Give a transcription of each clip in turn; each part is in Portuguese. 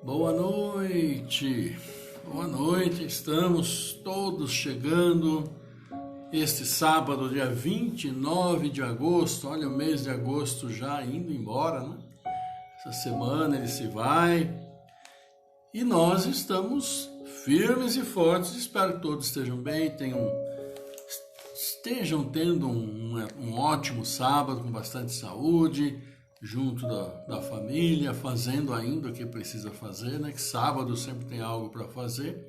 Boa noite, estamos todos chegando este sábado, dia 29 de agosto, olha o mês de agosto já indo embora, né? Essa semana ele se vai e nós estamos firmes e fortes, espero que todos estejam bem, estejam tendo um ótimo sábado com bastante saúde, junto da família, fazendo ainda o que precisa fazer, né? Que sábado sempre tem algo para fazer.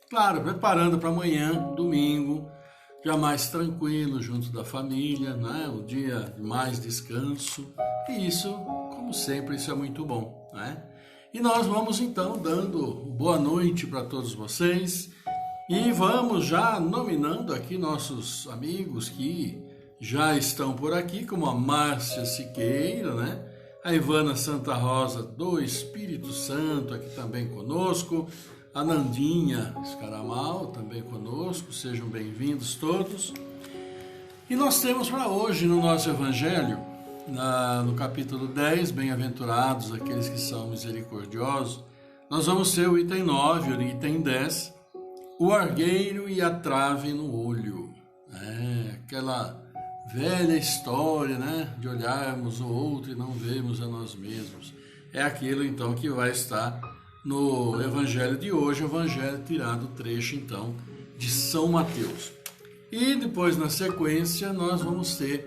Claro, preparando para amanhã, domingo, já mais tranquilo, junto da família, né? Um dia de mais descanso. E isso, como sempre, isso é muito bom, né? E nós vamos então dando boa noite para todos vocês e vamos já nominando aqui nossos amigos que já estão por aqui, como a Márcia Siqueira, né? A Ivana Santa Rosa do Espírito Santo aqui também conosco, a Nandinha Escaramal também conosco, sejam bem-vindos todos. E nós temos para hoje no nosso Evangelho, no capítulo 10, Bem-aventurados aqueles que são misericordiosos, nós vamos ter o item 9, o item 10, o argueiro e a trave no olho. Aquela velha história, né, de olharmos o outro e não vermos a nós mesmos. É aquilo então que vai estar no Evangelho de hoje, o Evangelho tirado do trecho então de São Mateus. E depois na sequência nós vamos ter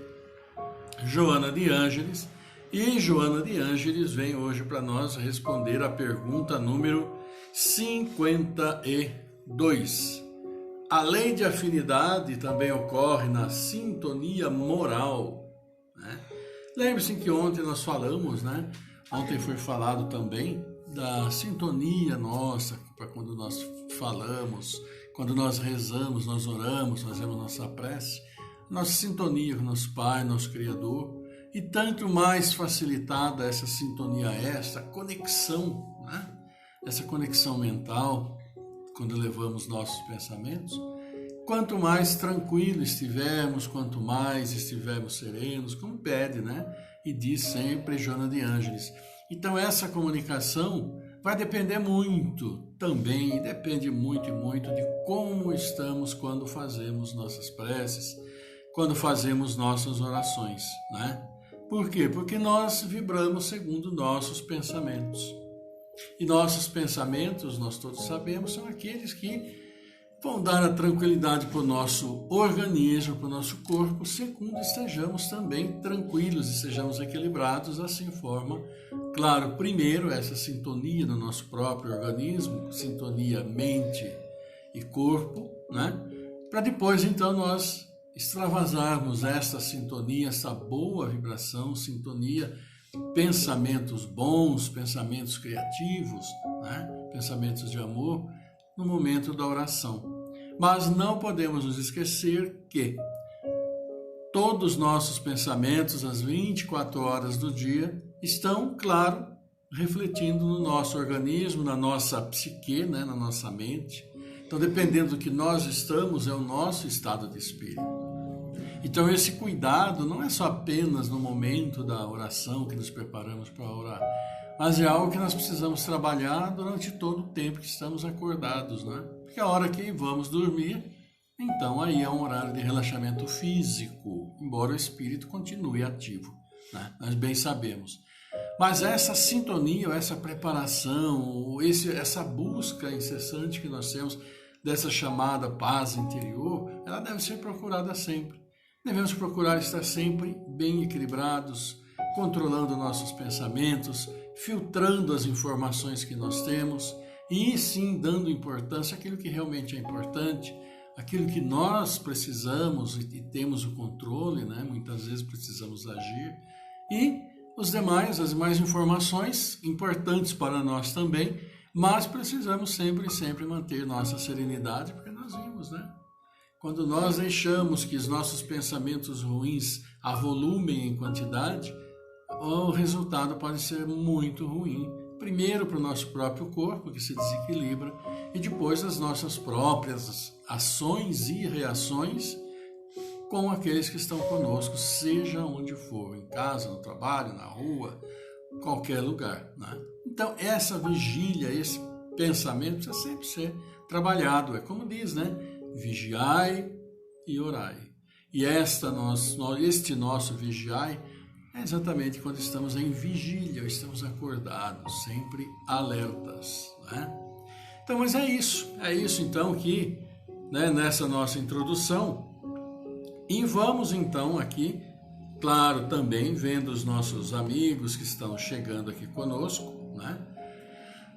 Joana de Ângeles, e Joana de Ângeles vem hoje para nós responder a pergunta número 52. A lei de afinidade também ocorre na sintonia moral, né? Lembre-se que ontem nós falamos, né? Ontem foi falado também da sintonia nossa, para quando nós falamos, quando nós rezamos, nós oramos, fazemos nossa prece, nossa sintonia com nosso Pai, nosso Criador, e tanto mais facilitada essa sintonia essa conexão, né? Essa conexão mental, quando levamos nossos pensamentos, quanto mais tranquilo estivermos, quanto mais estivermos serenos, como pede, né? E diz sempre Joana de Ângeles. Então essa comunicação vai depender muito também, depende muito e muito de como estamos quando fazemos nossas preces, quando fazemos nossas orações, né? Por quê? Porque nós vibramos segundo nossos pensamentos. E nossos pensamentos, nós todos sabemos, são aqueles que vão dar a tranquilidade para o nosso organismo, para o nosso corpo, segundo estejamos também tranquilos e sejamos equilibrados, assim forma, claro, primeiro essa sintonia no nosso próprio organismo, sintonia mente e corpo, né? Para depois então nós extravasarmos esta sintonia, essa boa vibração, sintonia, pensamentos bons, pensamentos criativos, né? Pensamentos de amor no momento da oração. Mas não podemos nos esquecer que todos os nossos pensamentos, às 24 horas do dia, estão, claro, refletindo no nosso organismo, na nossa psique, né? Na nossa mente. Então, dependendo do que nós estamos, é o nosso estado de espírito. Então esse cuidado não é só apenas no momento da oração que nos preparamos para orar, mas é algo que nós precisamos trabalhar durante todo o tempo que estamos acordados, né? Porque a hora que vamos dormir, então aí é um horário de relaxamento físico, embora o espírito continue ativo, né? Nós bem sabemos. Mas essa sintonia, essa preparação, essa busca incessante que nós temos dessa chamada paz interior, ela deve ser procurada sempre. Devemos procurar estar sempre bem equilibrados, controlando nossos pensamentos, filtrando as informações que nós temos e sim dando importância àquilo que realmente é importante, aquilo que nós precisamos e temos o controle, né? Muitas vezes precisamos agir, e as demais informações importantes para nós também, mas precisamos sempre manter nossa serenidade, porque nós vimos, né? Quando nós deixamos que os nossos pensamentos ruins avolumem em quantidade, o resultado pode ser muito ruim. Primeiro para o nosso próprio corpo, que se desequilibra, e depois as nossas próprias ações e reações com aqueles que estão conosco, seja onde for, em casa, no trabalho, na rua, qualquer lugar, né? Então, essa vigília, esse pensamento precisa sempre ser trabalhado. É como diz, né? Vigiai e orai. E este nosso vigiai é exatamente quando estamos em vigília, estamos acordados, sempre alertas, né? Então, mas é isso então que, né, nessa nossa introdução, e vamos então aqui, claro, também vendo os nossos amigos que estão chegando aqui conosco, né?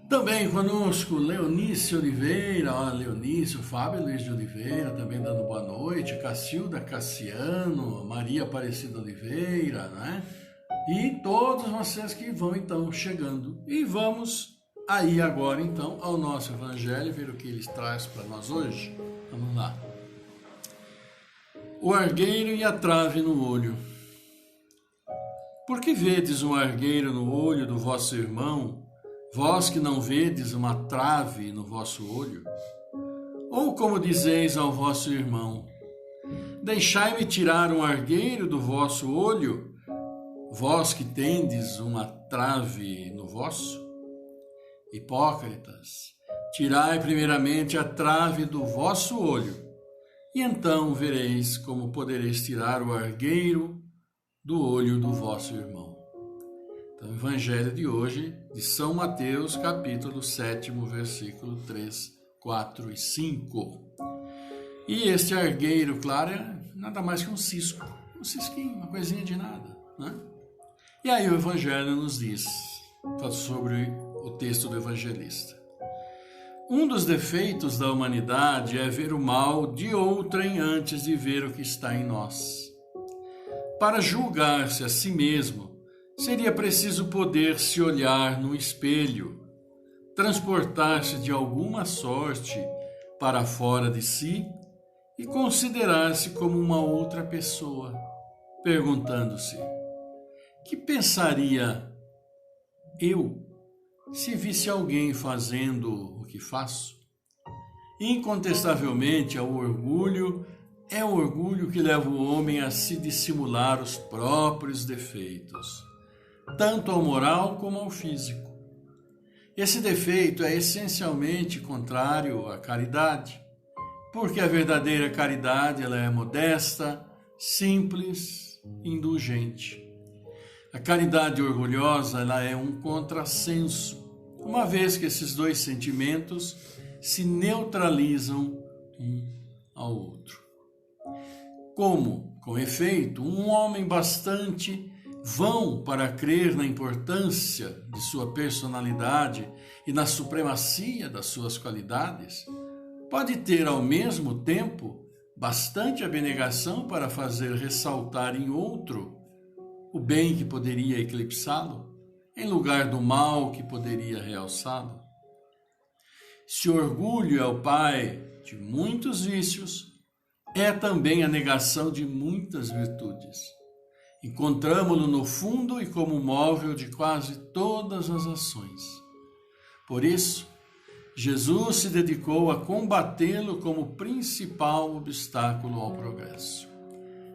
Também conosco Leonice Oliveira, Leonice, o Fábio Luiz de Oliveira, também dando boa noite, Cacilda Cassiano, Maria Aparecida Oliveira, né? E todos vocês que vão então chegando. E vamos aí agora então ao nosso evangelho, ver o que ele traz para nós hoje. Vamos lá. O argueiro e a trave no olho. Por que vedes um argueiro no olho do vosso irmão, vós que não vedes uma trave no vosso olho? Ou como dizeis ao vosso irmão, deixai-me tirar um argueiro do vosso olho, vós que tendes uma trave no vosso? Hipócritas, tirai primeiramente a trave do vosso olho, e então vereis como podereis tirar o argueiro do olho do vosso irmão. Então, o evangelho de hoje, de São Mateus, capítulo 7, versículo 3, 4 e 5. E este argueiro, claro, é nada mais que um cisco, um cisquinho, uma coisinha de nada, né? E aí o evangelho nos diz, sobre o texto do evangelista. Um dos defeitos da humanidade é ver o mal de outrem antes de ver o que está em nós. Para julgar-se a si mesmo, seria preciso poder se olhar no espelho, transportar-se de alguma sorte para fora de si e considerar-se como uma outra pessoa, perguntando-se: que pensaria eu se visse alguém fazendo o que faço? Incontestavelmente, é o orgulho que leva o homem a se dissimular os próprios defeitos, tanto ao moral como ao físico. Esse defeito é essencialmente contrário à caridade, porque a verdadeira caridade ela é modesta, simples, indulgente. A caridade orgulhosa ela é um contrassenso, uma vez que esses dois sentimentos se neutralizam um ao outro. Como, com efeito, um homem bastante vão para crer na importância de sua personalidade e na supremacia das suas qualidades, pode ter ao mesmo tempo bastante abnegação para fazer ressaltar em outro o bem que poderia eclipsá-lo, em lugar do mal que poderia realçá-lo. Se o orgulho é o pai de muitos vícios, é também a negação de muitas virtudes. Encontramo-lo no fundo e como móvel de quase todas as ações. Por isso, Jesus se dedicou a combatê-lo como principal obstáculo ao progresso.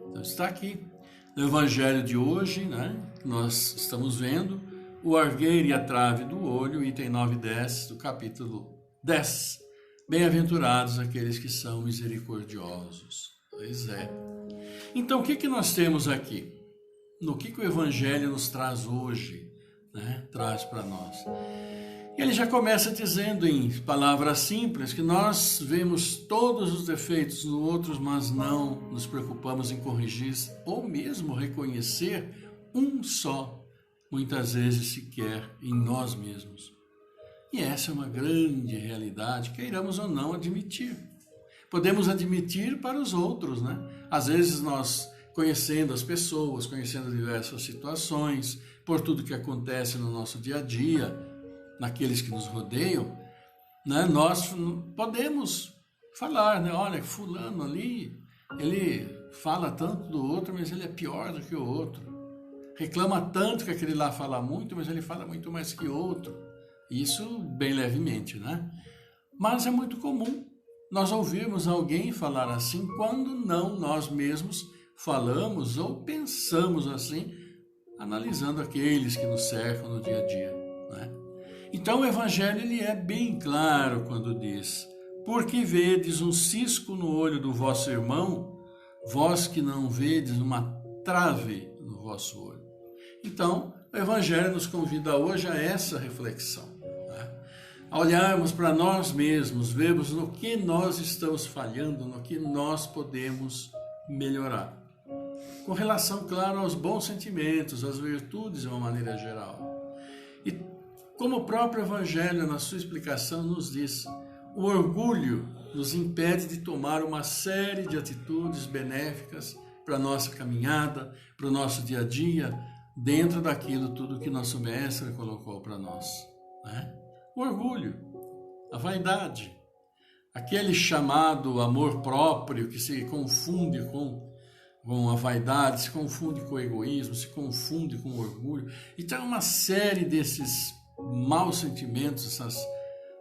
Então está aqui no Evangelho de hoje, né? Nós estamos vendo o argueiro e a trave do olho, item 9 e 10 do capítulo 10. Bem-aventurados aqueles que são misericordiosos. Pois é. Então, o que nós temos aqui? No que o Evangelho nos traz hoje, né? Traz para nós. Ele já começa dizendo em palavras simples que nós vemos todos os defeitos no outro, mas não nos preocupamos em corrigir ou mesmo reconhecer um só, muitas vezes sequer em nós mesmos. E essa é uma grande realidade, queiramos ou não admitir. Podemos admitir para os outros, né? Às vezes nós, conhecendo as pessoas, conhecendo diversas situações, por tudo que acontece no nosso dia a dia, naqueles que nos rodeiam, né, nós podemos falar, né? Olha, fulano ali, ele fala tanto do outro, mas ele é pior do que o outro. Reclama tanto que aquele lá fala muito, mas ele fala muito mais que o outro. Isso bem levemente, né? Mas é muito comum nós ouvirmos alguém falar assim, quando não nós mesmos falamos ou pensamos assim analisando aqueles que nos cercam no dia a dia, né? Então o Evangelho ele é bem claro quando diz: porque vedes um cisco no olho do vosso irmão, vós que não vedes uma trave no vosso olho. Então, o Evangelho nos convida hoje a essa reflexão, né? A olharmos para nós mesmos, vermos no que nós estamos falhando, no que nós podemos melhorar. Com relação, claro, aos bons sentimentos, às virtudes de uma maneira geral. E como o próprio Evangelho, na sua explicação, nos diz, o orgulho nos impede de tomar uma série de atitudes benéficas para a nossa caminhada, para o nosso dia a dia, dentro daquilo tudo que nosso Mestre colocou para nós, né? O orgulho, a vaidade, aquele chamado amor próprio que se confunde com a vaidade, se confunde com o egoísmo, se confunde com o orgulho. Então, uma série desses maus sentimentos, essas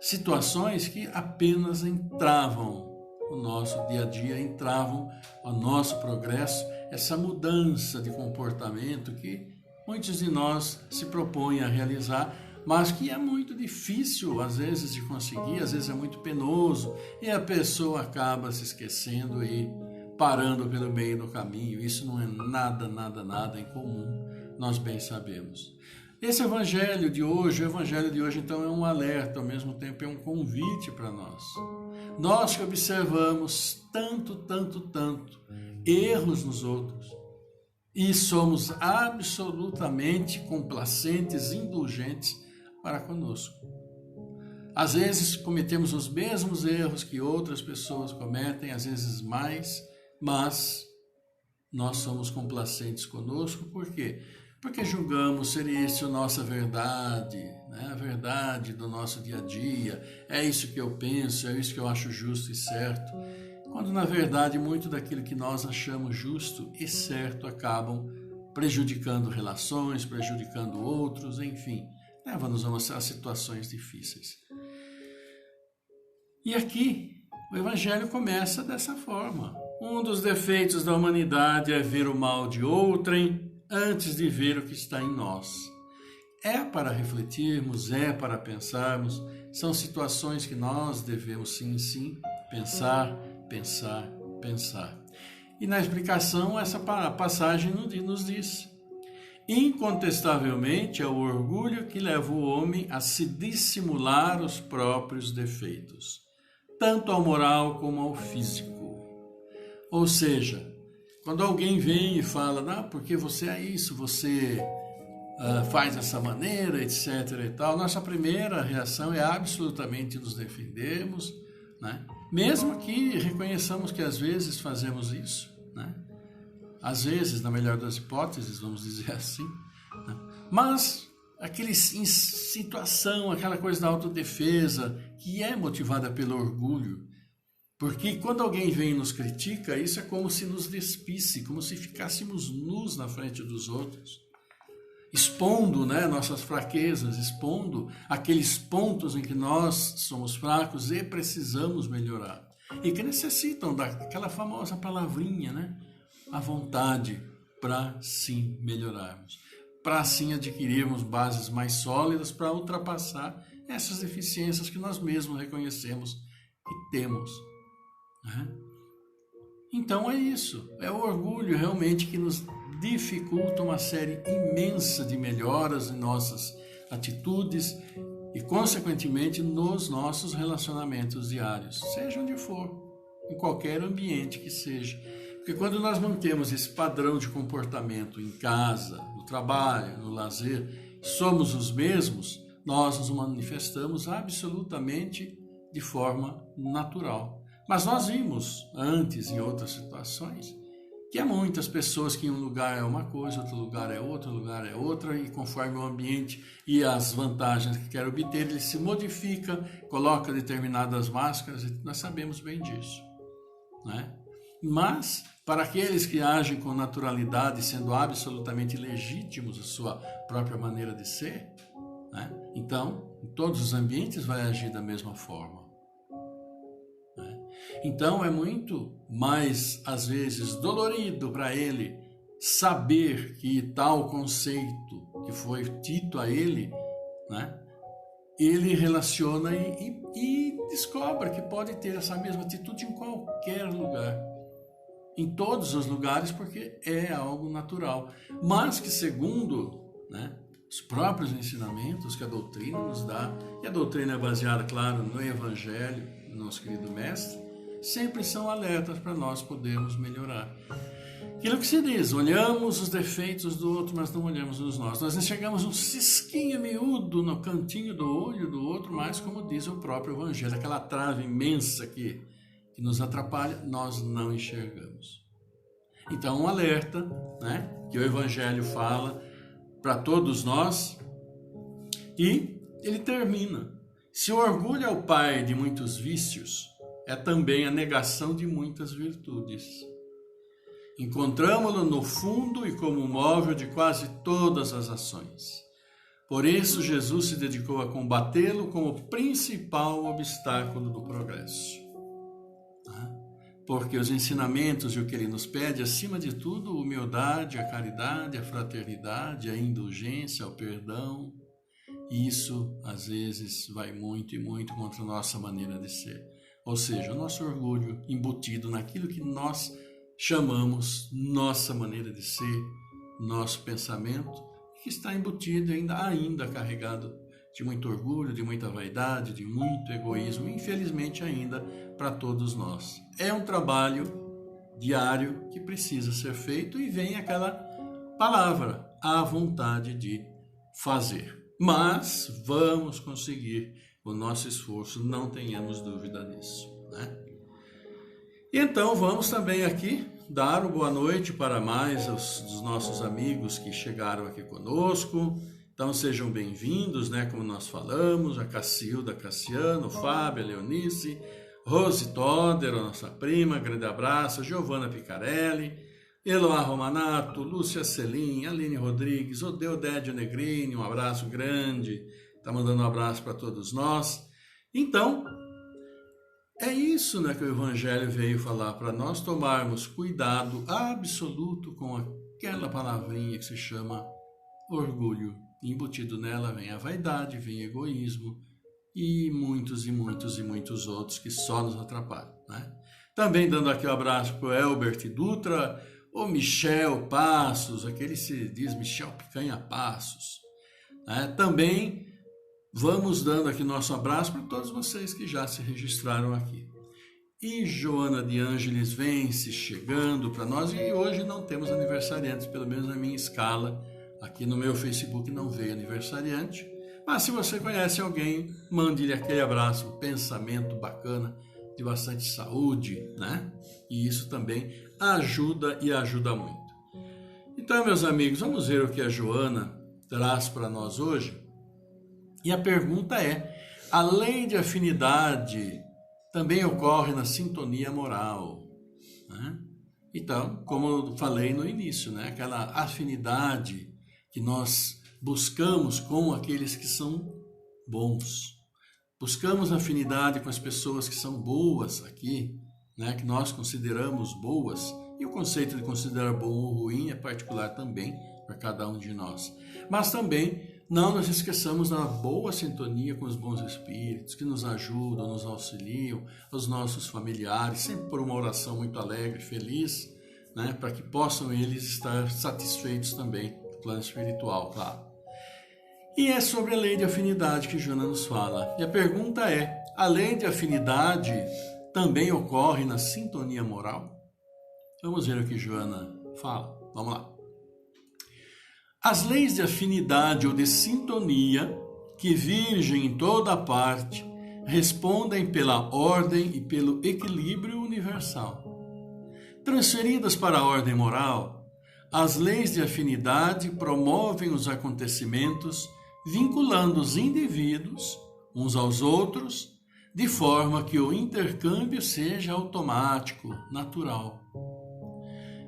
situações que apenas entravam no nosso dia a dia, entravam ao nosso progresso, essa mudança de comportamento que muitos de nós se propõem a realizar, mas que é muito difícil às vezes de conseguir, às vezes é muito penoso e a pessoa acaba se esquecendo e parando pelo meio do caminho. Isso não é nada incomum, nós bem sabemos. Esse Evangelho de hoje, o Evangelho de hoje então é um alerta, ao mesmo tempo é um convite para nós. Nós que observamos tanto erros nos outros e somos absolutamente complacentes, indulgentes para conosco. Às vezes cometemos os mesmos erros que outras pessoas cometem, às vezes mais, mas nós somos complacentes conosco. Por quê? Porque julgamos ser isso a nossa verdade, né? A verdade do nosso dia a dia, é isso que eu penso, é isso que eu acho justo e certo, quando na verdade muito daquilo que nós achamos justo e certo acabam prejudicando relações, prejudicando outros, enfim, leva-nos a situações difíceis. E aqui o Evangelho começa dessa forma. Um dos defeitos da humanidade é ver o mal de outrem antes de ver o que está em nós. É para refletirmos, é para pensarmos, são situações que nós devemos sim pensar. E na explicação essa passagem nos diz: incontestavelmente é o orgulho que leva o homem a se dissimular os próprios defeitos, tanto ao moral como ao físico. Ou seja, quando alguém vem e fala, porque você é isso, você faz dessa maneira, etc. e tal, nossa primeira reação é absolutamente nos defendermos, né? Mesmo que reconheçamos que às vezes fazemos isso, né? Às vezes, na melhor das hipóteses, vamos dizer assim, né? Mas aquela situação, aquela coisa da autodefesa que é motivada pelo orgulho, porque quando alguém vem e nos critica, isso é como se nos despisse, como se ficássemos nus na frente dos outros, expondo, né, nossas fraquezas, expondo aqueles pontos em que nós somos fracos e precisamos melhorar, e que necessitam daquela famosa palavrinha, né, a vontade para sim melhorarmos, para assim adquirirmos bases mais sólidas para ultrapassar essas deficiências que nós mesmos reconhecemos e temos. Então é isso, é o orgulho realmente que nos dificulta uma série imensa de melhoras em nossas atitudes e, consequentemente, nos nossos relacionamentos diários, seja onde for, em qualquer ambiente que seja. Porque quando nós mantemos esse padrão de comportamento em casa, no trabalho, no lazer, somos os mesmos, nós nos manifestamos absolutamente de forma natural. Mas nós vimos antes, em outras situações, que há muitas pessoas que em um lugar é uma coisa, outro lugar é outra, e conforme o ambiente e as vantagens que quer obter, ele se modifica, coloca determinadas máscaras, e nós sabemos bem disso, né? Mas, para aqueles que agem com naturalidade, sendo absolutamente legítimos a sua própria maneira de ser, né? Então, em todos os ambientes vai agir da mesma forma. Então é muito mais, às vezes, dolorido para ele saber que tal conceito que foi dito a ele, né, ele relaciona e descobre que pode ter essa mesma atitude em qualquer lugar, em todos os lugares, porque é algo natural, mas que segundo, né, os próprios ensinamentos que a doutrina nos dá, e a doutrina é baseada, claro, no Evangelho, do nosso querido Mestre, sempre são alertas para nós podermos melhorar. Aquilo que se diz, olhamos os defeitos do outro, mas não olhamos os nossos. Nós enxergamos um cisquinho miúdo no cantinho do olho do outro, mas como diz o próprio Evangelho, aquela trave imensa que nos atrapalha, nós não enxergamos. Então, um alerta, né, que o Evangelho fala para todos nós, e ele termina. Se o orgulho é o pai de muitos vícios, é também a negação de muitas virtudes. Encontramo-lo no fundo e como móvel de quase todas as ações. Por isso, Jesus se dedicou a combatê-lo como principal obstáculo do progresso. Porque os ensinamentos e o que ele nos pede, acima de tudo, a humildade, a caridade, a fraternidade, a indulgência, o perdão, isso, às vezes, vai muito e muito contra a nossa maneira de ser. Ou seja, o nosso orgulho embutido naquilo que nós chamamos nossa maneira de ser, nosso pensamento, que está embutido ainda carregado de muito orgulho, de muita vaidade, de muito egoísmo, infelizmente ainda para todos nós. É um trabalho diário que precisa ser feito e vem aquela palavra, a vontade de fazer. Mas vamos conseguir o nosso esforço, não tenhamos dúvida disso, né? E então vamos também aqui dar uma boa noite para mais dos nossos amigos que chegaram aqui conosco. Então sejam bem-vindos, né? Como nós falamos, a Cacilda Cassiano, Fábio, a Leonice, Rose Toder, a nossa prima, grande abraço, Giovana Picarelli, Eloá Romanato, Lúcia Celim, Aline Rodrigues, Odeodédio Negrini, um abraço grande, está mandando um abraço para todos nós. Então, é isso, né, que o Evangelho veio falar para nós tomarmos cuidado absoluto com aquela palavrinha que se chama orgulho. Embutido nela vem a vaidade, vem o egoísmo e muitos outros que só nos atrapalham, né? Também dando aqui um abraço para o Elbert Dutra, o Michel Passos, aquele se diz Michel Picanha Passos, né? Também vamos dando aqui nosso abraço para todos vocês que já se registraram aqui. E Joana de Ângeles Vence chegando para nós, e hoje não temos aniversariantes, pelo menos na minha escala, aqui no meu Facebook não veio aniversariante, mas se você conhece alguém, mande-lhe aquele abraço, um pensamento bacana, de bastante saúde, né? E isso também ajuda e ajuda muito. Então, meus amigos, vamos ver o que a Joana traz para nós hoje. E a pergunta é, a lei de afinidade também ocorre na sintonia moral, né? Então, como eu falei no início, né? Aquela afinidade que nós buscamos com aqueles que são bons. Buscamos afinidade com as pessoas que são boas aqui, né? Que nós consideramos boas. E o conceito de considerar bom ou ruim é particular também para cada um de nós. Mas também não nos esqueçamos da boa sintonia com os bons espíritos que nos ajudam, nos auxiliam, os nossos familiares, sempre por uma oração muito alegre, feliz, né? Para que possam eles estar satisfeitos também no plano espiritual, claro. E é sobre a lei de afinidade que Joana nos fala. E a pergunta é, a lei de afinidade também ocorre na sintonia moral? Vamos ver o que Joana fala. Vamos lá. As leis de afinidade ou de sintonia, que virgem em toda parte, respondem pela ordem e pelo equilíbrio universal. Transferidas para a ordem moral, as leis de afinidade promovem os acontecimentos vinculando os indivíduos uns aos outros, de forma que o intercâmbio seja automático, natural.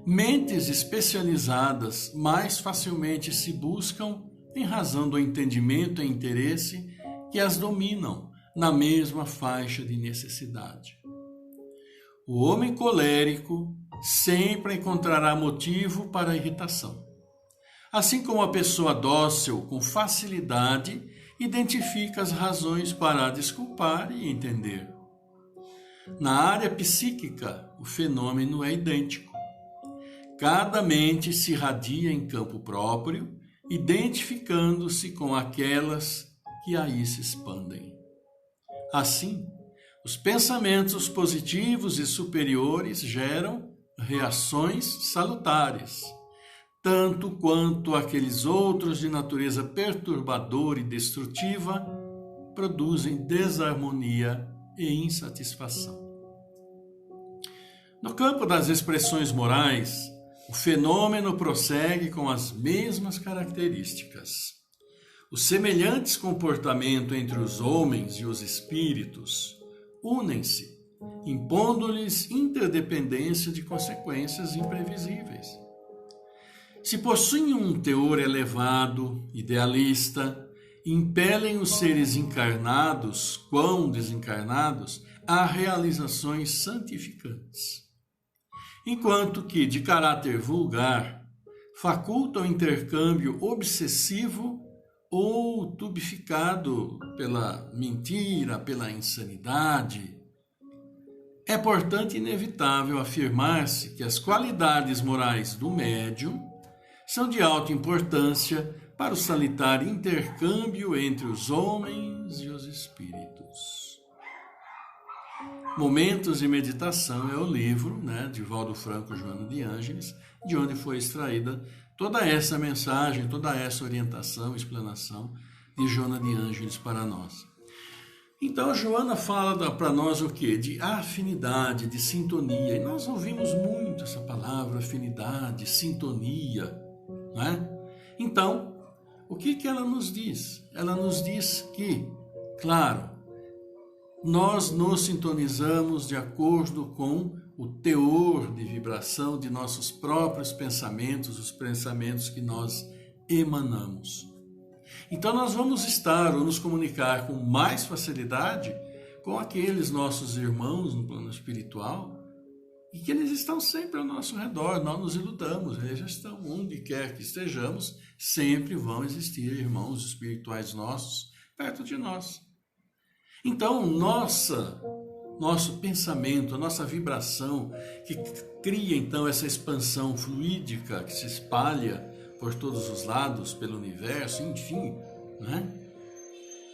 Mentes especializadas mais facilmente se buscam em razão do entendimento e interesse que as dominam na mesma faixa de necessidade. O homem colérico sempre encontrará motivo para a irritação. Assim como a pessoa dócil, com facilidade, identifica as razões para a desculpar e entender. Na área psíquica, o fenômeno é idêntico. Cada mente se irradia em campo próprio, identificando-se com aquelas que aí se expandem. Assim, os pensamentos positivos e superiores geram reações salutares, tanto quanto aqueles outros de natureza perturbadora e destrutiva produzem desarmonia e insatisfação. No campo das expressões morais, o fenômeno prossegue com as mesmas características. Os semelhantes comportamentos entre os homens e os espíritos unem-se, impondo-lhes interdependência de consequências imprevisíveis. Se possuem um teor elevado, idealista, impelem os seres encarnados, quão desencarnados, a realizações santificantes. Enquanto que, de caráter vulgar, facultam o intercâmbio obsessivo ou tubificado pela mentira, pela insanidade. É, portanto, inevitável afirmar-se que as qualidades morais do médium são de alta importância para o salitar intercâmbio entre os homens e os espíritos. Momentos de Meditação é o livro, de Valdo Franco Joana de Ângeles, de onde foi extraída toda essa mensagem, toda essa orientação, explanação de Joana de Ângeles para nós. Então, Joana fala para nós o quê? De afinidade, de sintonia. E nós ouvimos muito essa palavra, afinidade, sintonia, não é? Então, o que ela nos diz? Ela nos diz que, claro, nós nos sintonizamos de acordo com o teor de vibração de nossos próprios pensamentos, os pensamentos que nós emanamos. Então nós vamos estar ou nos comunicar com mais facilidade com aqueles nossos irmãos no plano espiritual e que eles estão sempre ao nosso redor, não nos iludamos, eles já estão onde quer que estejamos, sempre vão existir irmãos espirituais nossos perto de nós. Então nosso pensamento, a nossa vibração, que cria então essa expansão fluídica que se espalha por todos os lados, pelo universo, enfim,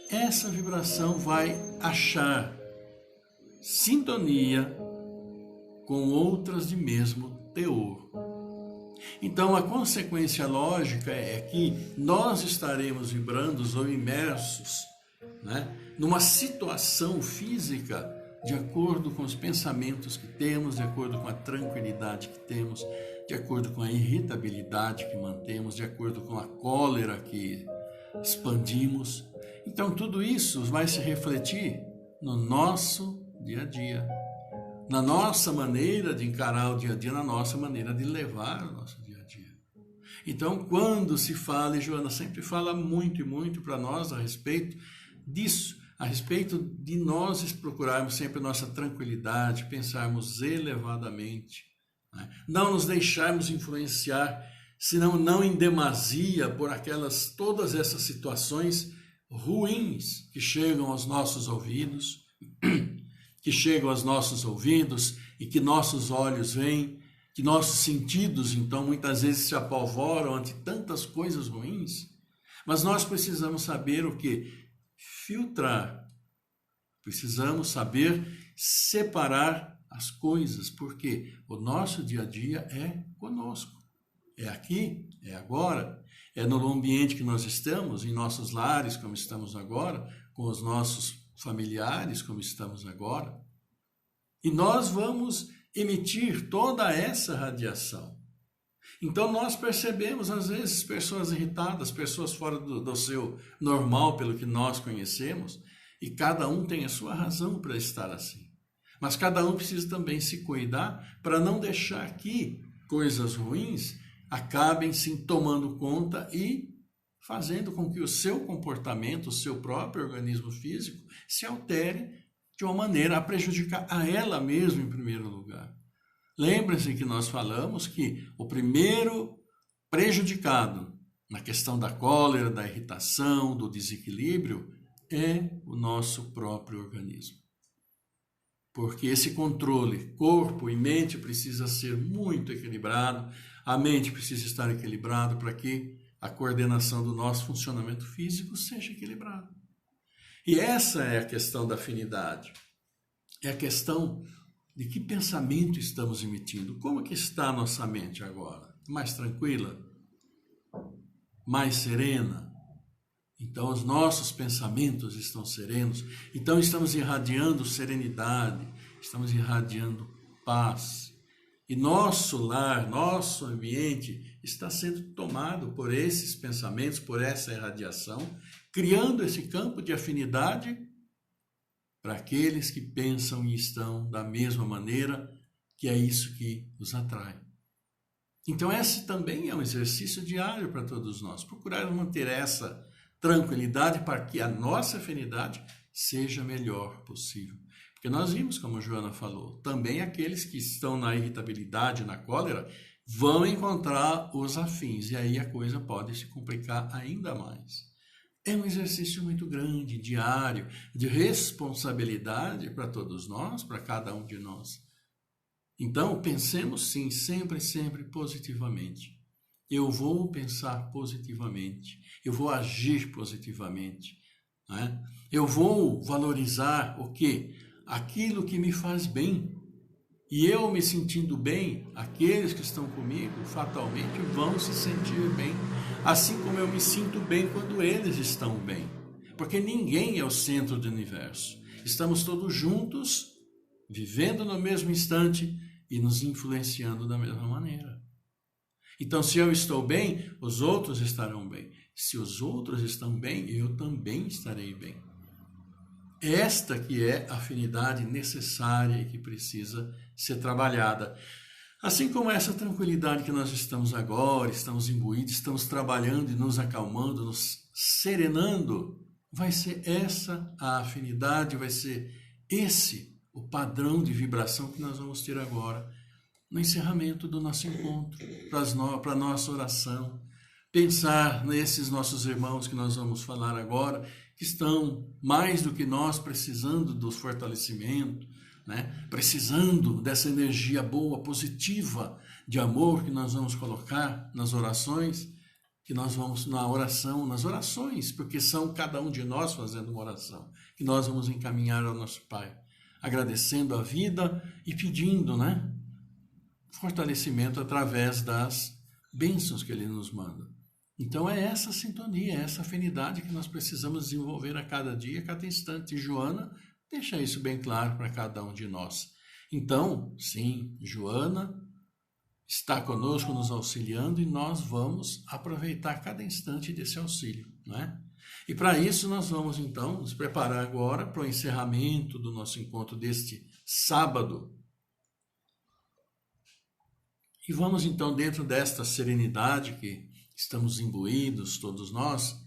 essa vibração vai achar sintonia com outras de mesmo teor. Então a consequência lógica é que nós estaremos vibrando ou imersos numa situação física de acordo com os pensamentos que temos, de acordo com a tranquilidade que temos, de acordo com a irritabilidade que mantemos, de acordo com a cólera que expandimos. Então tudo isso vai se refletir no nosso dia a dia, na nossa maneira de encarar o dia a dia, na nossa maneira de levar o nosso dia a dia. Então quando se fala, e Joana sempre fala muito e muito para nós a respeito disso, a respeito de nós procurarmos sempre nossa tranquilidade, pensarmos elevadamente, não nos deixarmos influenciar, senão não em demasia, por todas essas situações ruins que chegam aos nossos ouvidos, e que nossos olhos veem, que nossos sentidos, então, muitas vezes se apavoram ante tantas coisas ruins. Mas nós precisamos saber o quê? Filtrar. Precisamos saber separar as coisas, porque o nosso dia a dia é conosco. É aqui, é agora, é no ambiente que nós estamos, em nossos lares, como estamos agora, com os nossos familiares, como estamos agora. E nós vamos emitir toda essa radiação. Então nós percebemos, às vezes, pessoas irritadas, pessoas fora do seu normal, pelo que nós conhecemos, e cada um tem a sua razão para estar assim. Mas cada um precisa também se cuidar para não deixar que coisas ruins acabem se tomando conta e fazendo com que o seu comportamento, o seu próprio organismo físico, se altere de uma maneira a prejudicar a ela mesma em primeiro lugar. Lembre-se que nós falamos que o primeiro prejudicado na questão da cólera, da irritação, do desequilíbrio, é o nosso próprio organismo. Porque esse controle, corpo e mente, precisa ser muito equilibrado, a mente precisa estar equilibrada para que a coordenação do nosso funcionamento físico seja equilibrada. E essa é a questão da afinidade. É a questão de que pensamento estamos emitindo. Como que está a nossa mente agora? Mais tranquila? Mais serena? Então os nossos pensamentos estão serenos. Então estamos irradiando serenidade, estamos irradiando paz. E nosso lar, nosso ambiente está sendo tomado por esses pensamentos, por essa irradiação, criando esse campo de afinidade para aqueles que pensam e estão da mesma maneira, que é isso que os atrai. Então esse também é um exercício diário para todos nós, procurar manter essa tranquilidade para que a nossa afinidade seja a melhor possível. Porque nós vimos, como a Joana falou, também aqueles que estão na irritabilidade, na cólera, vão encontrar os afins, e aí a coisa pode se complicar ainda mais. É um exercício muito grande, diário, de responsabilidade para todos nós, para cada um de nós. Então, pensemos sim, sempre, sempre positivamente. Eu vou pensar positivamente, eu vou agir positivamente, né? Eu vou valorizar o quê? Aquilo que me faz bem. E eu me sentindo bem, aqueles que estão comigo fatalmente vão se sentir bem, assim como eu me sinto bem quando eles estão bem. Porque ninguém é o centro do universo. Estamos todos juntos, vivendo no mesmo instante e nos influenciando da mesma maneira. Então, se eu estou bem, os outros estarão bem. Se os outros estão bem, eu também estarei bem. Esta que é a afinidade necessária e que precisa ser trabalhada. Assim como essa tranquilidade que nós estamos agora, estamos imbuídos, estamos trabalhando e nos acalmando, nos serenando, vai ser essa a afinidade, vai ser esse o padrão de vibração que nós vamos ter agora no encerramento do nosso encontro, para a nossa oração. Pensar nesses nossos irmãos que nós vamos falar agora, que estão mais do que nós precisando do fortalecimento, né? Precisando dessa energia boa, positiva, de amor que nós vamos colocar nas orações, que nós vamos na oração, nas orações, porque são cada um de nós fazendo uma oração, que nós vamos encaminhar ao nosso Pai, agradecendo a vida e pedindo, né? Fortalecimento através das bênçãos que Ele nos manda. Então é essa sintonia, é essa afinidade que nós precisamos desenvolver a cada dia, a cada instante. E Joana deixa isso bem claro para cada um de nós. Então, sim, Joana está conosco, nos auxiliando, e nós vamos aproveitar cada instante desse auxílio, não é? E para isso nós vamos então nos preparar agora para o encerramento do nosso encontro deste sábado. E vamos então, dentro desta serenidade que estamos imbuídos, todos nós,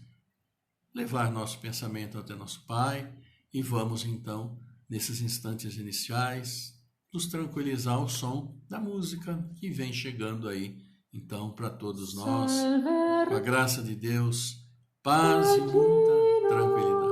levar nosso pensamento até nosso Pai e vamos então, nesses instantes iniciais, nos tranquilizar ao som da música que vem chegando aí, então, para todos nós, com a graça de Deus, paz e muita tranquilidade.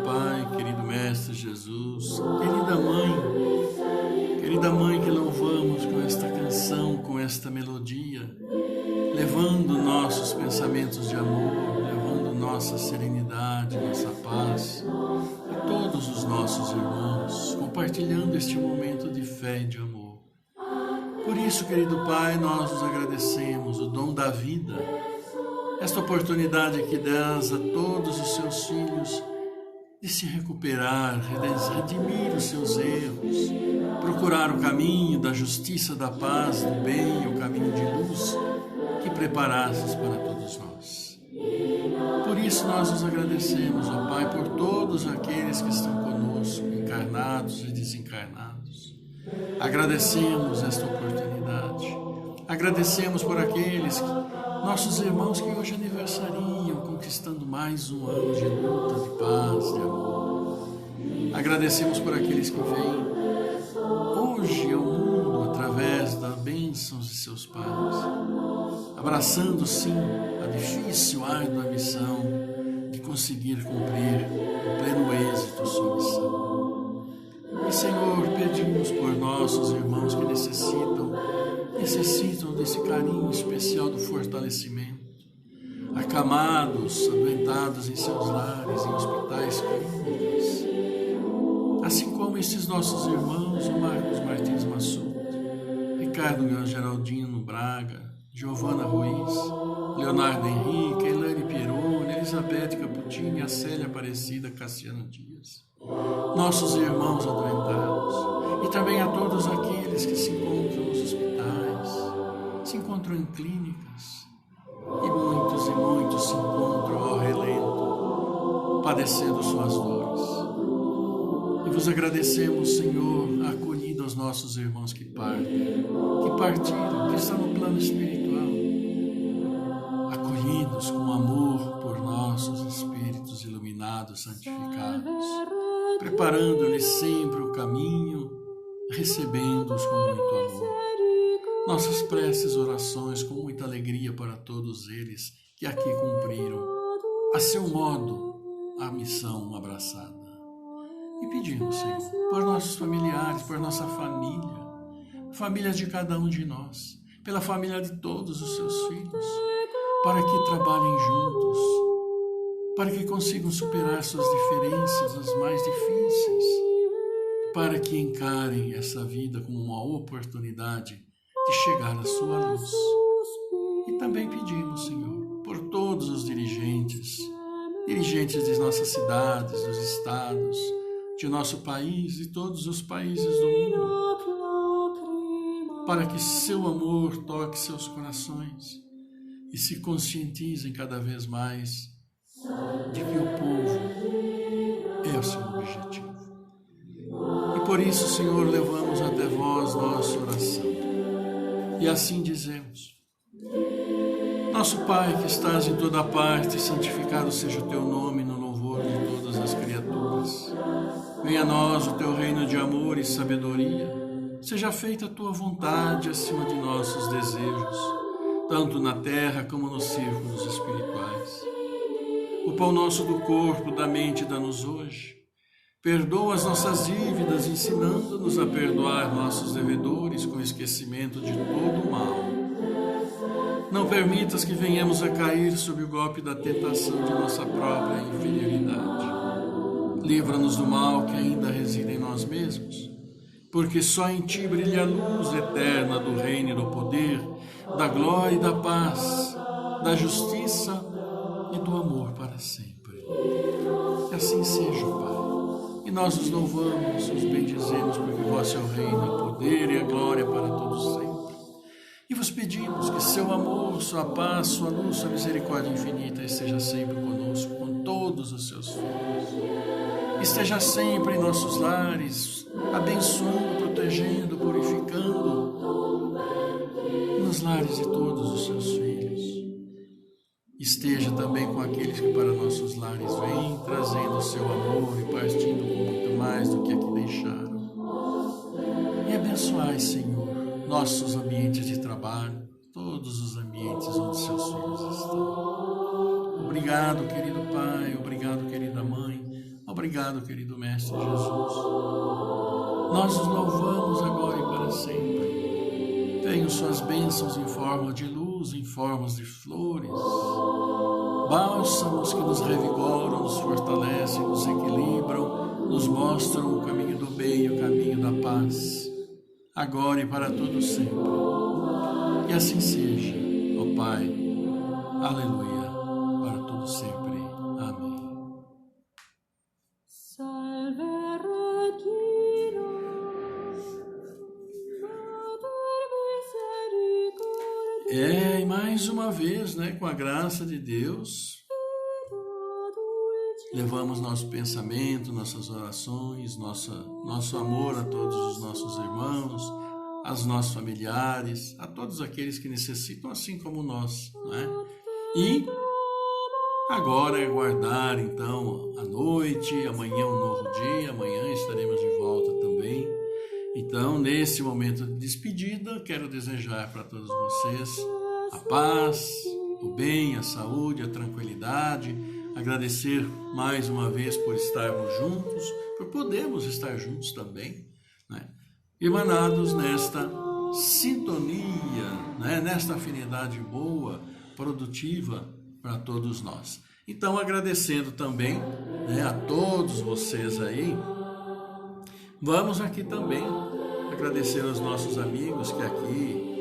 Pai, querido Mestre Jesus, querida Mãe que louvamos com esta canção, com esta melodia, levando nossos pensamentos de amor, levando nossa serenidade, nossa paz a todos os nossos irmãos, compartilhando este momento de fé e de amor. Por isso, querido Pai, nós nos agradecemos o dom da vida, esta oportunidade que dás a todos os seus filhos de se recuperar, redimir os seus erros, procurar o caminho da justiça, da paz, do bem, o caminho de luz que preparastes para todos nós. Por isso nós nos agradecemos, ó Pai, por todos aqueles que estão conosco, encarnados e desencarnados. Agradecemos esta oportunidade. Agradecemos por aqueles, nossos irmãos que hoje aniversariam, conquistando mais um ano de luta, de paz, de amor. Agradecemos por aqueles que vêm hoje ao mundo através das bênçãos de seus pais, abraçando sim a difícil, árdua missão de conseguir cumprir com pleno êxito sua missão. E, Senhor, pedimos por nossos irmãos que necessitam desse carinho especial do fortalecimento, acamados, adoentados em seus lares, em hospitais clínicos, assim como esses nossos irmãos, o Marcos Martins Massuto, Ricardo Geraldino Braga, Giovana Ruiz, Leonardo Henrique, Elaine Pieroni, Elizabeth Caputini, a Célia Aparecida, Cassiano Dias, nossos irmãos adoentados, e também a todos aqueles que se encontram nos hospitais, se encontram em clínicas, e muitos se encontram ao relento, padecendo suas dores. E vos agradecemos, Senhor, a acolhida aos nossos irmãos que partiram, que estão no plano espiritual, acolhidos com amor por nossos espíritos iluminados, santificados, preparando-lhes sempre o caminho, recebendo-os com muito amor. Nossas preces, orações com muita alegria para todos eles que aqui cumpriram, a seu modo, a missão abraçada. E pedimos, Senhor, por nossos familiares, por nossa família de cada um de nós, pela família de todos os seus filhos, para que trabalhem juntos, para que consigam superar suas diferenças, as mais difíceis, para que encarem essa vida como uma oportunidade de chegar à sua luz. E também pedimos, Senhor, por todos os dirigentes de nossas cidades, dos estados, de nosso país e todos os países do mundo, para que seu amor toque seus corações e se conscientizem cada vez mais de que o povo é o seu objetivo. E por isso, Senhor, levamos até vós nossa oração. E assim dizemos: Nosso Pai, que estás em toda parte, santificado seja o teu nome no louvor de todas as criaturas. Venha a nós o teu reino de amor e sabedoria. Seja feita a tua vontade acima de nossos desejos, tanto na terra como nos círculos espirituais. O pão nosso do corpo, da mente, dá-nos hoje. Perdoa as nossas dívidas, ensinando-nos a perdoar nossos devedores com esquecimento de todo o mal. Não permitas que venhamos a cair sob o golpe da tentação de nossa própria inferioridade. Livra-nos do mal que ainda reside em nós mesmos, porque só em ti brilha a luz eterna do reino e do poder, da glória e da paz, da justiça e do amor para sempre. Que assim seja, Pai. E nós os louvamos, os bendizemos, porque vosso é o reino, o poder e a glória para todos sempre. E vos pedimos que seu amor, sua paz, sua luz, sua misericórdia infinita esteja sempre conosco, com todos os seus filhos. Esteja sempre em nossos lares, abençoando, protegendo, purificando, nos lares de todos os seus filhos. Esteja também com aqueles que para nossos lares vêm, trazendo o seu amor e partindo com muito mais do que aqui deixaram. E abençoai, Senhor, nossos ambientes de trabalho, todos os ambientes onde seus filhos estão. Obrigado, querido Pai, obrigado, querida Mãe, obrigado, querido Mestre Jesus. Nós os louvamos agora e para sempre. Tenham suas bênçãos em forma de luz ramos em formas de flores, bálsamos que nos revigoram, nos fortalecem, nos equilibram, nos mostram o caminho do bem e o caminho da paz, agora e para todo sempre. E assim seja, ó Pai. Aleluia, para todo sempre. Amém. Salve Regina, E mais uma vez, com a graça de Deus, levamos nosso pensamento, nossas orações, nosso amor a todos os nossos irmãos, aos nossos familiares, a todos aqueles que necessitam, assim como nós, E agora é aguardar, então, a noite, amanhã um novo dia, amanhã estaremos de volta também. Então, nesse momento de despedida, quero desejar para todos vocês a paz, o bem, a saúde, a tranquilidade, agradecer mais uma vez por estarmos juntos, por podermos estar juntos também, emanados nesta sintonia, nesta afinidade boa, produtiva para todos nós. Então, agradecendo também a todos vocês aí, vamos aqui também agradecer aos nossos amigos que aqui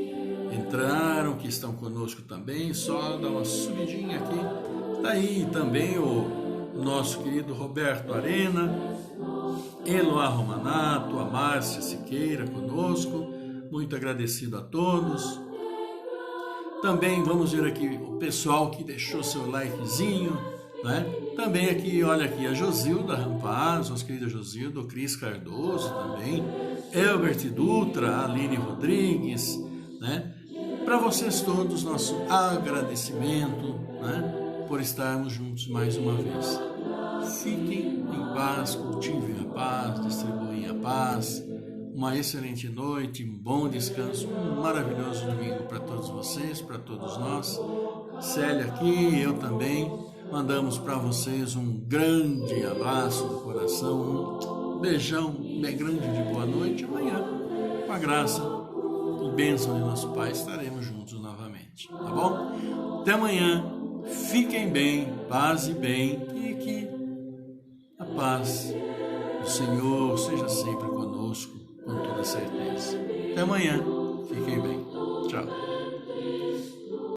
entraram, que estão conosco também. Só dar uma subidinha aqui. Está aí também o nosso querido Roberto Arena, Eloá Romanato, a Márcia Siqueira conosco. Muito agradecido a todos. Também vamos ver aqui o pessoal que deixou seu likezinho, Também aqui, olha aqui, a Josilda Rampaz, nossa querida Josilda, o Cris Cardoso também, Elbert Dutra, a Aline Rodrigues, Para vocês todos, nosso agradecimento, por estarmos juntos mais uma vez. Fiquem em paz, cultivem a paz, distribuem a paz. Uma excelente noite, um bom descanso, um maravilhoso domingo para todos vocês, para todos nós. Célia aqui, eu também, mandamos para vocês um grande abraço do coração, um beijão bem grande de boa noite. Amanhã, com a graça e bênção de nosso Pai, estaremos juntos novamente, tá bom? Até amanhã, fiquem bem, paz e bem, e que a paz do Senhor seja sempre conosco, com toda certeza. Até amanhã. Fiquem bem. Tchau.